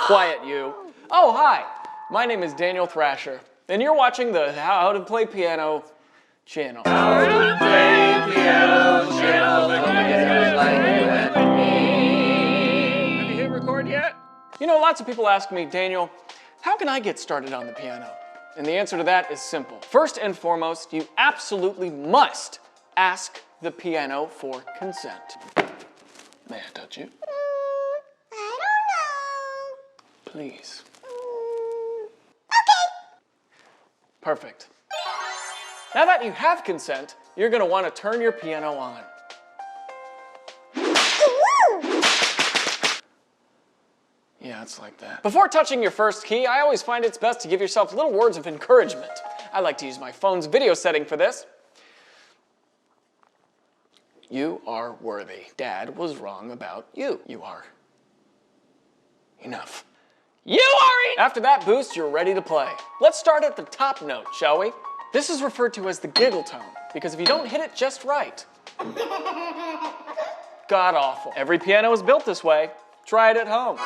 Quiet, you. Oh, hi. My name is Daniel Thrasher, and you're watching the How to Play Piano channel. How to play piano channel. Have you hit record yet? You know, lots of people ask me, Daniel, how can I get started on the piano? And the answer to that is simple. First and foremost, you absolutely must ask the piano for consent. May I touch you? I don't know. Please. Okay. Perfect. Now that you have consent, you're going to want to turn your piano on. Yeah, it's like that. Before touching your first key, I always find it's best to give yourself little words of encouragement. I like to use my phone's video setting for this. You are worthy. Dad was wrong about you. You are enough. You are After that boost, you're ready to play. Let's start at the top note, shall we? This is referred to as the giggle tone, because if you don't hit it just right, god awful. Every piano is built this way. Try it at home.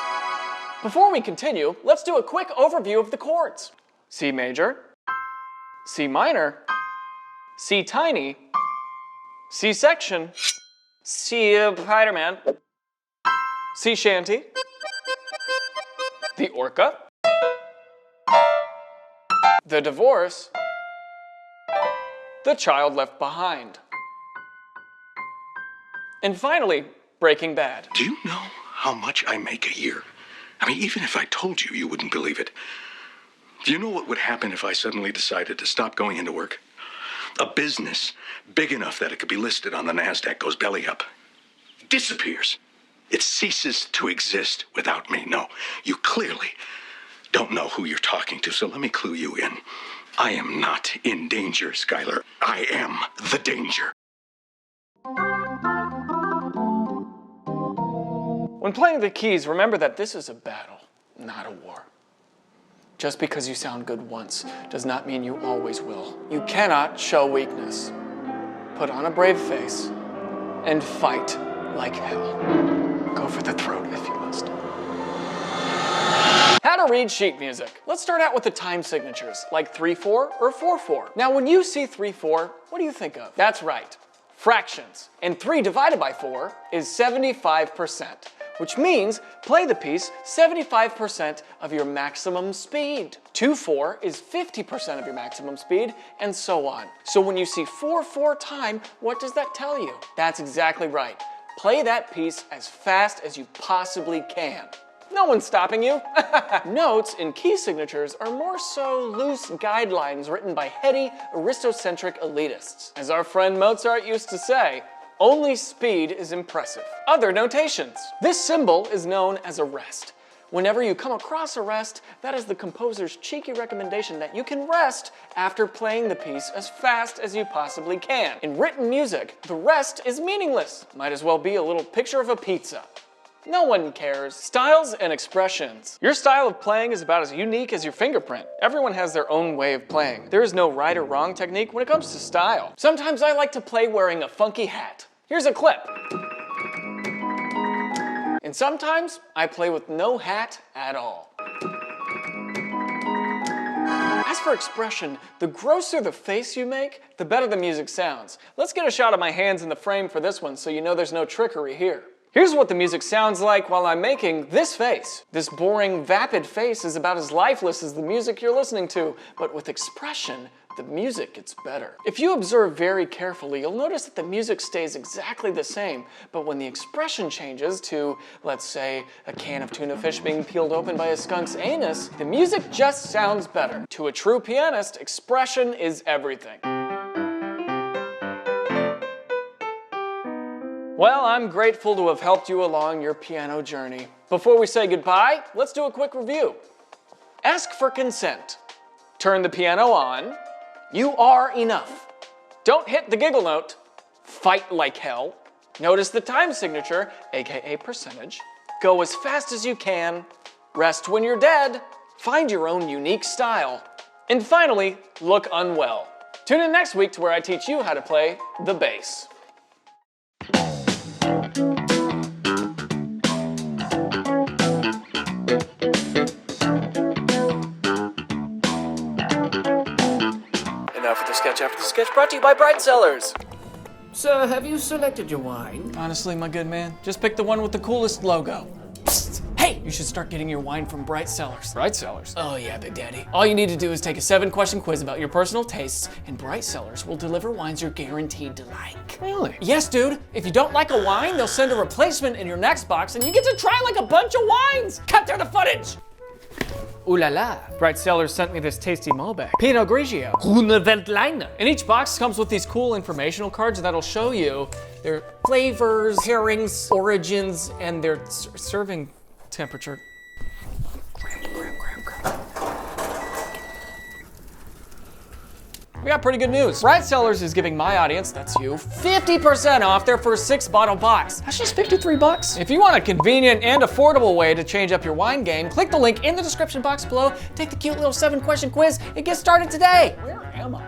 Before we continue, let's do a quick overview of the chords. C major, C minor, C tiny, C section, C Spider-Man, C shanty, the orca, the divorce, the child left behind, and finally, Breaking Bad. Do you know how much I make a year? I mean, even if I told you, you wouldn't believe it. Do you know what would happen if I suddenly decided to stop going into work? A business big enough that it could be listed on the NASDAQ goes belly up. Disappears. It ceases to exist without me. No, you clearly don't know who you're talking to, so let me clue you in. I am not in danger, Skylar. I am the danger. When playing the keys, remember that this is a battle, not a war. Just because you sound good once does not mean you always will. You cannot show weakness. Put on a brave face and fight like hell. Go for the throat if you must. How to read sheet music. Let's start out with the time signatures, like 3/4 or 4/4. Now, when you see 3/4, what do you think of? That's right, fractions. And 3 divided by 4 is 75%. Which means play the piece 75% of your maximum speed. 2/4 is 50% of your maximum speed, and so on. So when you see 4/4 time, what does that tell you? That's exactly right. Play that piece as fast as you possibly can. No one's stopping you. Notes in key signatures are more so loose guidelines written by heady, Aristocentric elitists. As our friend Mozart used to say, only speed is impressive. Other notations. This symbol is known as a rest. Whenever you come across a rest, that is the composer's cheeky recommendation that you can rest after playing the piece as fast as you possibly can. In written music, the rest is meaningless. Might as well be a little picture of a pizza. No one cares. Styles and expressions. Your style of playing is about as unique as your fingerprint. Everyone has their own way of playing. There is no right or wrong technique when it comes to style. Sometimes I like to play wearing a funky hat. Here's a clip. And sometimes I play with no hat at all. As for expression, the grosser the face you make, the better the music sounds. Let's get a shot of my hands in the frame for this one so you know there's no trickery here. Here's what the music sounds like while I'm making this face. This boring, vapid face is about as lifeless as the music you're listening to, but with expression, the music gets better. If you observe very carefully, you'll notice that the music stays exactly the same, but when the expression changes to, let's say, a can of tuna fish being peeled open by a skunk's anus, the music just sounds better. To a true pianist, expression is everything. Well, I'm grateful to have helped you along your piano journey. Before we say goodbye, let's do a quick review. Ask for consent. Turn the piano on. You are enough. Don't hit the giggle note. Fight like hell. Notice the time signature, aka percentage. Go as fast as you can. Rest when you're dead. Find your own unique style. And finally, look unwell. Tune in next week to where I teach you how to play the bass. time for the sketch brought to you by Bright Cellars. Sir, have you selected your wine? Honestly, my good man, just pick the one with the coolest logo. Psst. Hey, you should start getting your wine from Bright Cellars. Bright Cellars? Oh yeah, Big Daddy. All you need to do is take a 7-question quiz about your personal tastes, and Bright Cellars will deliver wines you're guaranteed to like. Really? Yes, dude. If you don't like a wine, they'll send a replacement in your next box, and you get to try like a bunch of wines. Cut to the footage. Ooh la la. Bright Cellars sent me this tasty Malbec. Pinot Grigio. Grüne Veltliner. And each box comes with these cool informational cards that'll show you their flavors, pairings, origins, and their serving temperature. We got pretty good news. Bright Cellars is giving my audience, that's you, 50% off their first 6-bottle box. That's just 53 bucks. If you want a convenient and affordable way to change up your wine game, click the link in the description box below, take the cute little 7-question quiz, and get started today. Where am I?